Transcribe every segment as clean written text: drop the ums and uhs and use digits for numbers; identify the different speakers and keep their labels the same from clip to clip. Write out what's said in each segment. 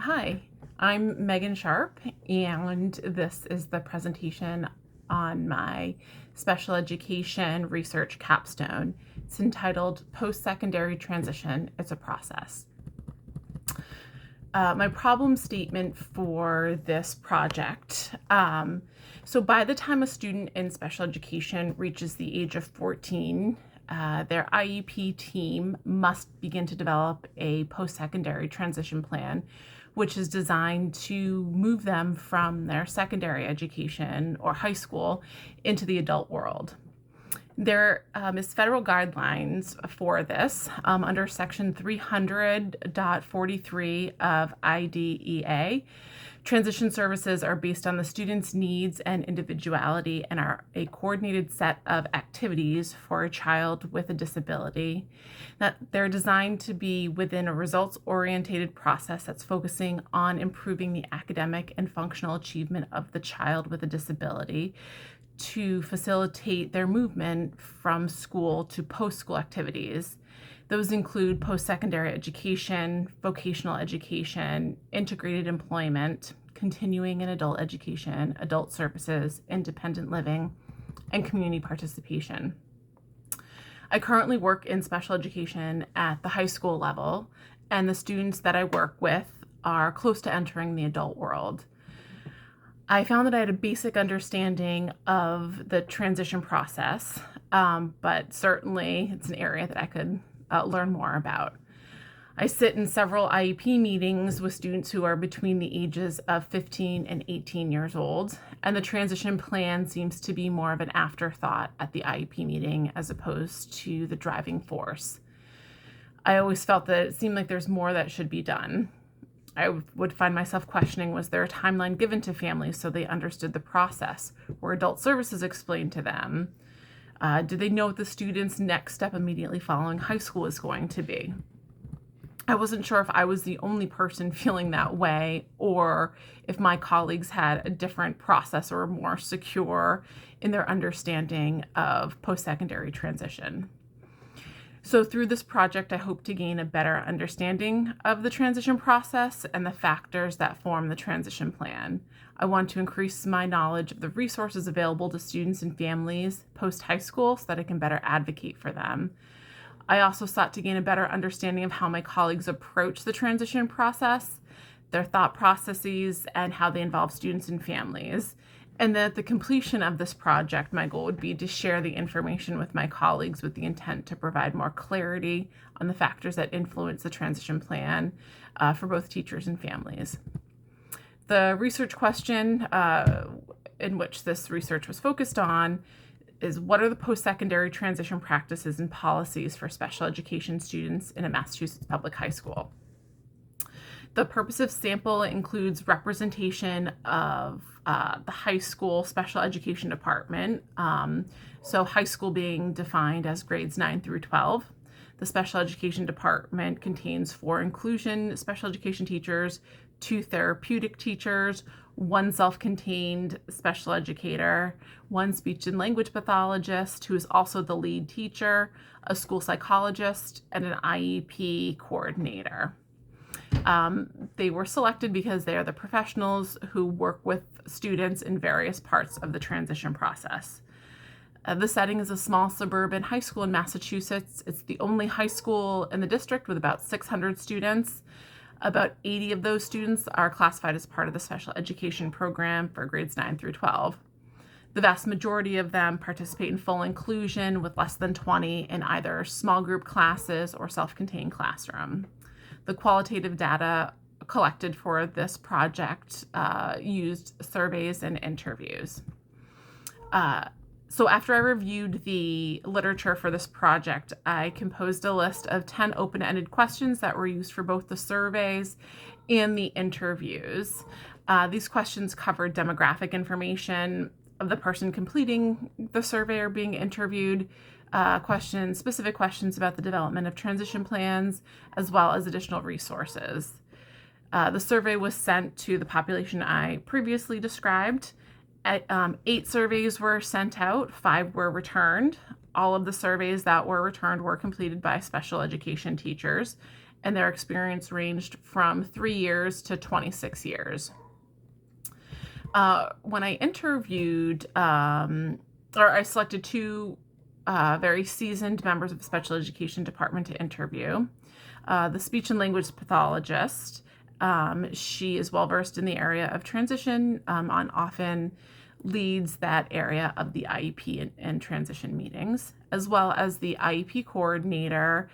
Speaker 1: Hi, I'm Megan Sharp, and this is the presentation on my special education research capstone. It's entitled Post-Secondary Transition, It's a Process. My problem statement for this project. So by the time a student in special education reaches the age of 14, their IEP team must begin to develop a post-secondary transition plan, which is designed to move them from their secondary education or high school into the adult world. There is federal guidelines for this under Section 300.43 of IDEA. Transition services are based on the student's needs and individuality and are a coordinated set of activities for a child with a disability. That they're designed to be within a results-oriented process that's focusing on improving the academic and functional achievement of the child with a disability, to facilitate their movement from school to post-school activities. Those include post-secondary education, vocational education, integrated employment, continuing and adult education, adult services, independent living, and community participation. I currently work in special education at the high school level, and the students that I work with are close to entering the adult world. I found that I had a basic understanding of the transition process, but certainly it's an area that I could learn more about. I sit in several IEP meetings with students who are between the ages of 15 and 18 years old, and the transition plan seems to be more of an afterthought at the IEP meeting as opposed to the driving force. I always felt that it seemed like there's more that should be done. I would find myself questioning, was there a timeline given to families so they understood the process? Were adult services explained to them? Do they know what the student's next step immediately following high school is going to be? I wasn't sure if I was the only person feeling that way or if my colleagues had a different process or more secure in their understanding of post-secondary transition. So through this project, I hope to gain a better understanding of the transition process and the factors that form the transition plan. I want to increase my knowledge of the resources available to students and families post-high school so that I can better advocate for them. I also sought to gain a better understanding of how my colleagues approach the transition process, their thought processes, and how they involve students and families. And that at the completion of this project, my goal would be to share the information with my colleagues with the intent to provide more clarity on the factors that influence the transition plan for both teachers and families. The research question in which this research was focused on is, what are the post-secondary transition practices and policies for special education students in a Massachusetts public high school? The purposive sample includes representation of the high school special education department. So high school being defined as grades 9 through 12. The special education department contains 4 inclusion special education teachers, 2 therapeutic teachers, 1 self-contained special educator, 1 speech and language pathologist who is also the lead teacher, a school psychologist, and an IEP coordinator. They were selected because they are the professionals who work with students in various parts of the transition process. The setting is a small suburban high school in Massachusetts. It's the only high school in the district with about 600 students. About 80 of those students are classified as part of the special education program for grades 9 through 12. The vast majority of them participate in full inclusion, with less than 20 in either small group classes or self-contained classroom. The qualitative data collected for this project used surveys and interviews. So after I reviewed the literature for this project, I composed a list of 10 open-ended questions that were used for both the surveys and the interviews. These questions covered demographic information of the person completing the survey or being interviewed, specific questions about the development of transition plans, as well as additional resources. The survey was sent to the population I previously described. 8 surveys were sent out, 5 were returned. All of the surveys that were returned were completed by special education teachers, and their experience ranged from 3 years to 26 years. When I interviewed, I selected two very seasoned members of the special education department to interview. The speech and language pathologist, she is well versed in the area of transition, and often leads that area of the IEP and transition meetings, as well as the IEP coordinator.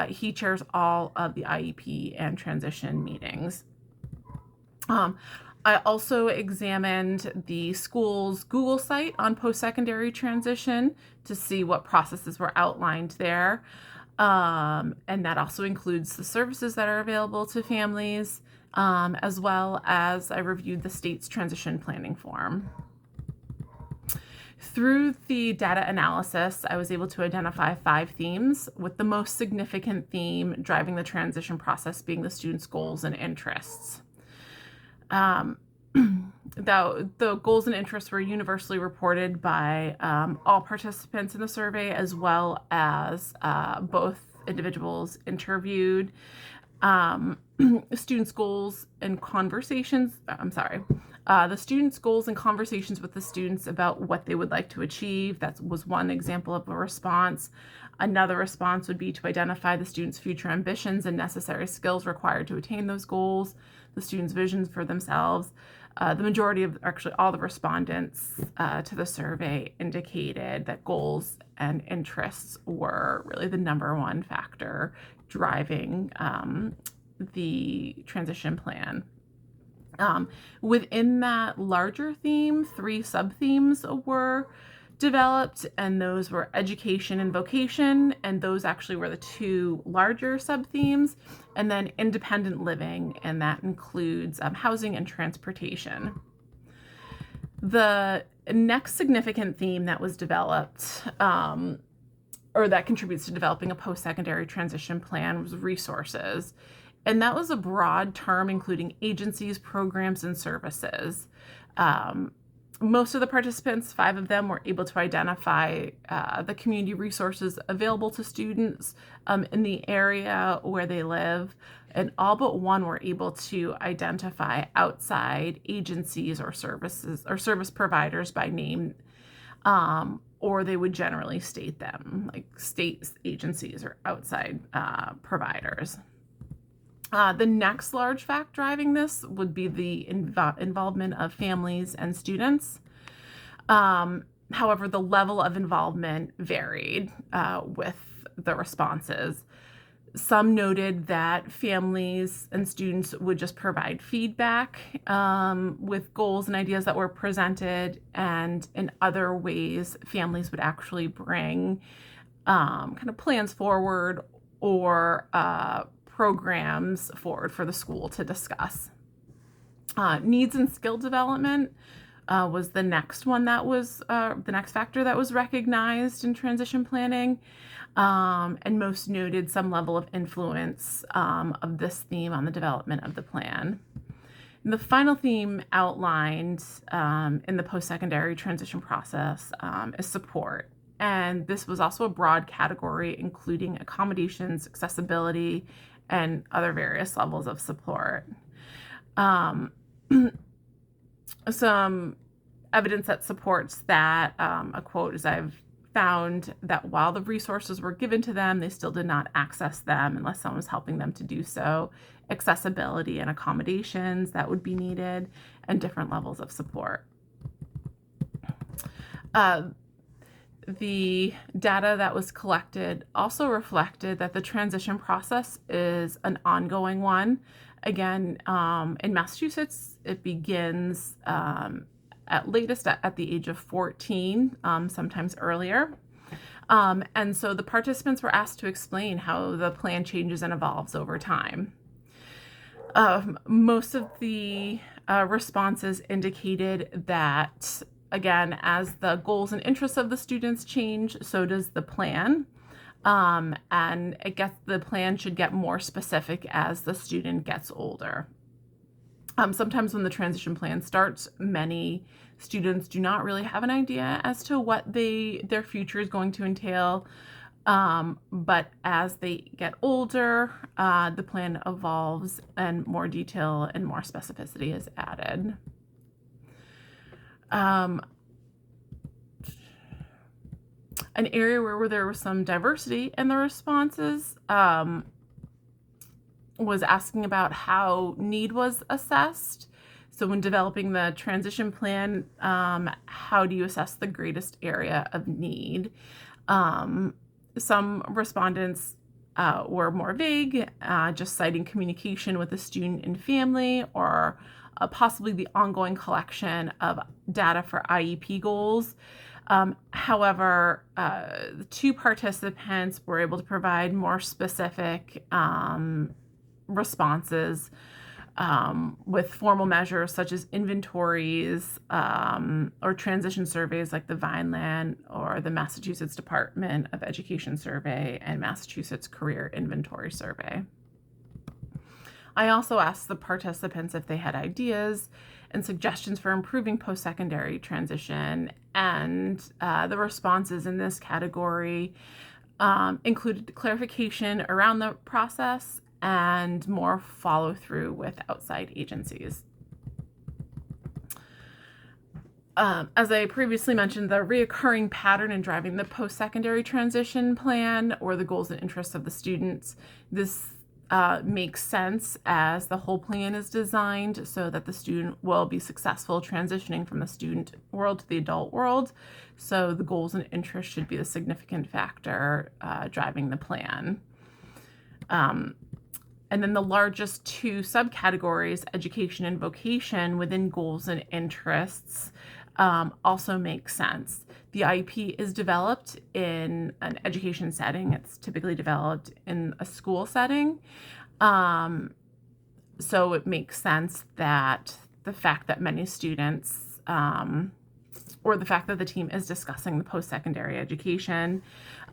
Speaker 1: He chairs all of the IEP and transition meetings. I also examined the school's Google site on post-secondary transition to see what processes were outlined there. And that also includes the services that are available to families, as well as I reviewed the state's transition planning form. Through the data analysis, I was able to identify 5 themes, with the most significant theme driving the transition process being the students' goals and interests. The goals and interests were universally reported by all participants in the survey, as well as both individuals interviewed. Students' goals and conversations, the students' goals and conversations with the students about what they would like to achieve. That was one example of a response. Another response would be to identify the students' future ambitions and necessary skills required to attain those goals, the students' visions for themselves. The majority of, actually all the respondents to the survey indicated that goals and interests were really the number one factor driving the transition plan. Within that larger theme, 3 sub-themes were developed, and those were education and vocation, and those actually were the 2 larger sub-themes, and then independent living, and that includes housing and transportation. The next significant theme that was developed, or that contributes to developing a post-secondary transition plan, was resources. And that was a broad term including agencies, programs, and services. Most of the participants, 5 of them, were able to identify the community resources available to students in the area where they live, and all but 1 were able to identify outside agencies or services or service providers by name, or they would generally state them, like state agencies or outside providers. The next large fact driving this would be the involvement of families and students. However, the level of involvement varied with the responses. Some noted that families and students would just provide feedback with goals and ideas that were presented, and in other ways, families would actually bring kind of plans forward or programs forward for the school to discuss. Needs and skill development was the next one that was the next factor that was recognized in transition planning, and most noted some level of influence of this theme on the development of the plan. And the final theme outlined in the post-secondary transition process is support. And this was also a broad category, including accommodations, accessibility, and other various levels of support. Some evidence that supports that, a quote is, "I've found that while the resources were given to them, they still did not access them unless someone was helping them to do so. Accessibility and accommodations that would be needed, and different levels of support." The data that was collected also reflected that the transition process is an ongoing one. Again, in Massachusetts, it begins at latest at the age of 14, sometimes earlier. And so the participants were asked to explain how the plan changes and evolves over time. Most of the responses indicated that, again, as the goals and interests of the students change, so does the plan. And the plan should get more specific as the student gets older. Sometimes when the transition plan starts, many students do not really have an idea as to what their future is going to entail. But as they get older, the plan evolves and more detail and more specificity is added. An area where there was some diversity in the responses was asking about how need was assessed. So when developing the transition plan, how do you assess the greatest area of need? Some respondents were more vague, just citing communication with the student and family, or possibly the ongoing collection of data for IEP goals. However, the two participants were able to provide more specific responses with formal measures such as inventories or transition surveys like the Vineland or the Massachusetts Department of Education survey and Massachusetts Career Inventory survey. I also asked the participants if they had ideas and suggestions for improving post-secondary transition, and the responses in this category included clarification around the process and more follow-through with outside agencies. As I previously mentioned, the reoccurring pattern in driving the post-secondary transition plan or the goals and interests of the students, this makes sense as the whole plan is designed so that the student will be successful transitioning from the student world to the adult world. So the goals and interests should be the significant factor driving the plan. And then the largest two subcategories, education and vocation, within goals and interests, also make sense. The IEP is developed in an education setting. It's typically developed in a school setting. So it makes sense that the fact that many students, or the fact that the team is discussing the post-secondary education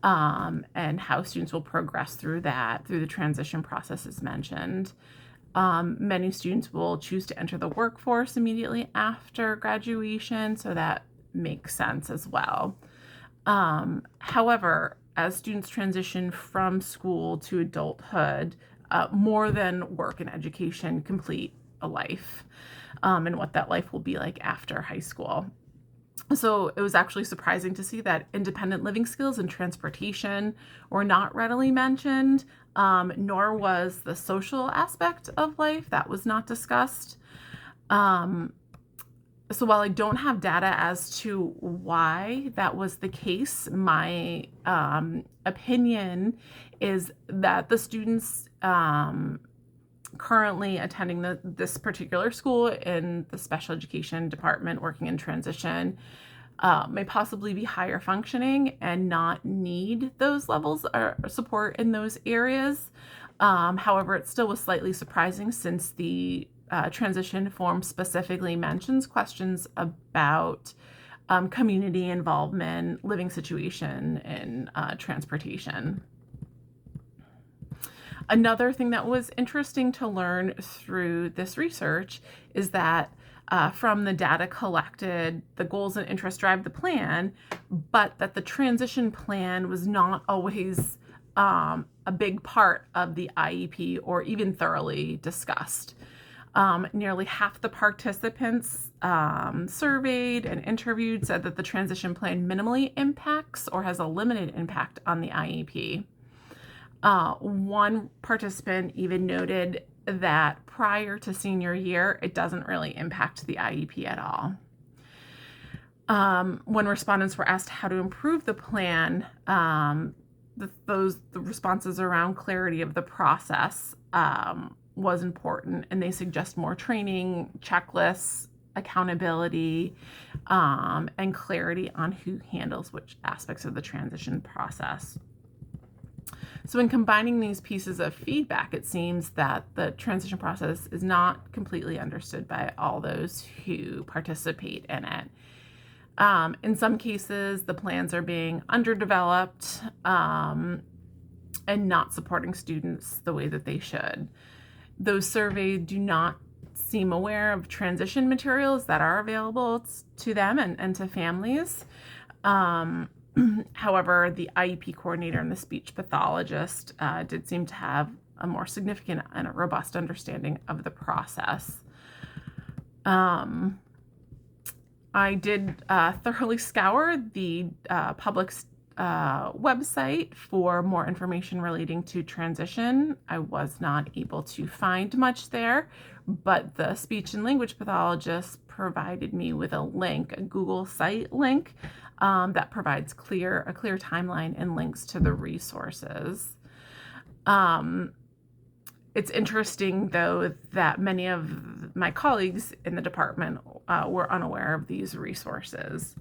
Speaker 1: and how students will progress through that, through the transition process as mentioned. Many students will choose to enter the workforce immediately after graduation, so that makes sense as well. However, as students transition from school to adulthood, more than work and education complete a life, and what that life will be like after high school. So it was actually surprising to see that independent living skills and transportation were not readily mentioned, nor was the social aspect of life. That was not discussed. So while I don't have data as to why that was the case, my opinion is that the students currently attending this particular school in the special education department working in transition may possibly be higher functioning and not need those levels of support in those areas. However, it still was slightly surprising since the transition form specifically mentions questions about community involvement, living situation, and transportation. Another thing that was interesting to learn through this research is that from the data collected, the goals and interests drive the plan, but that the transition plan was not always a big part of the IEP or even thoroughly discussed. Nearly half the participants surveyed and interviewed said that the transition plan minimally impacts or has a limited impact on the IEP. One participant even noted that prior to senior year, it doesn't really impact the IEP at all. When respondents were asked how to improve the plan, the responses around clarity of the process was important, and they suggest more training, checklists, accountability, and clarity on who handles which aspects of the transition process. So in combining these pieces of feedback, it seems that the transition process is not completely understood by all those who participate in it. In some cases, the plans are being underdeveloped and not supporting students the way that they should. Those surveyed do not seem aware of transition materials that are available to them and to families. However, the IEP coordinator and the speech pathologist did seem to have a more significant and a robust understanding of the process. I did thoroughly scour the public's website for more information relating to transition. I was not able to find much there, but the speech and language pathologist provided me with a link, a Google site link, that provides a clear timeline and links to the resources. It's interesting, though, that many of my colleagues in the department were unaware of these resources.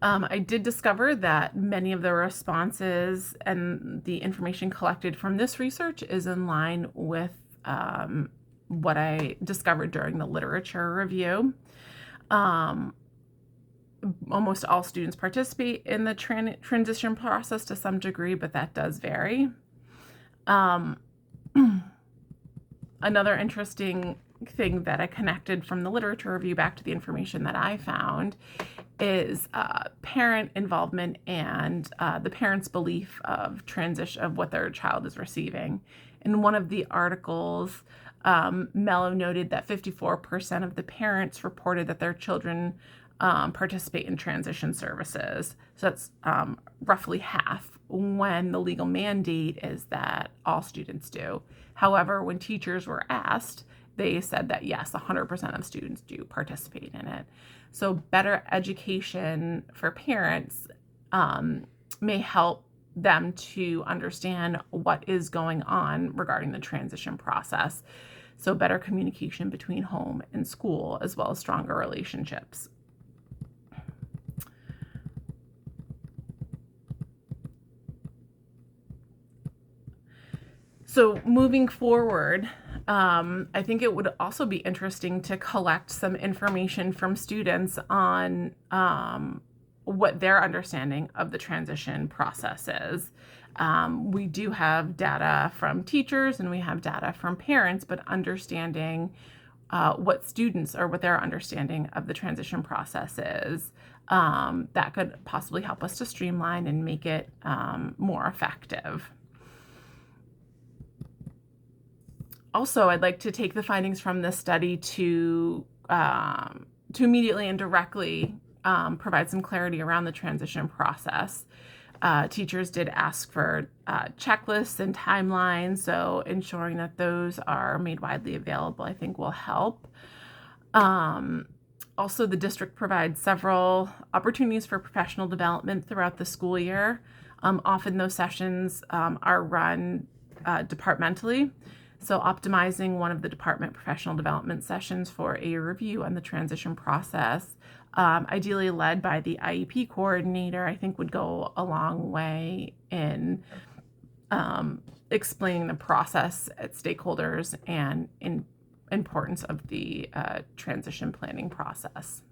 Speaker 1: I did discover that many of the responses and the information collected from this research is in line with what I discovered during the literature review. Almost all students participate in the transition process to some degree, but that does vary. Another interesting thing that I connected from the literature review back to the information that I found is parent involvement and the parent's belief of transition, of what their child is receiving. In one of the articles, Mello noted that 54% of the parents reported that their children participate in transition services. So that's roughly half, when the legal mandate is that all students do. However, when teachers were asked, they said that yes, 100% of students do participate in it. So better education for parents may help them to understand what is going on regarding the transition process. So better communication between home and school, as well as stronger relationships. So moving forward, I think it would also be interesting to collect some information from students on what their understanding of the transition process is. We do have data from teachers and we have data from parents, but understanding what students or what their understanding of the transition process is, that could possibly help us to streamline and make it more effective. Also, I'd like to take the findings from this study to immediately and directly provide some clarity around the transition process. Teachers did ask for checklists and timelines, so ensuring that those are made widely available, I think, will help. Also, the district provides several opportunities for professional development throughout the school year. Often those sessions are run departmentally. So optimizing one of the department professional development sessions for a review on the transition process, ideally led by the IEP coordinator, I think would go a long way in explaining the process at stakeholders and in importance of the transition planning process.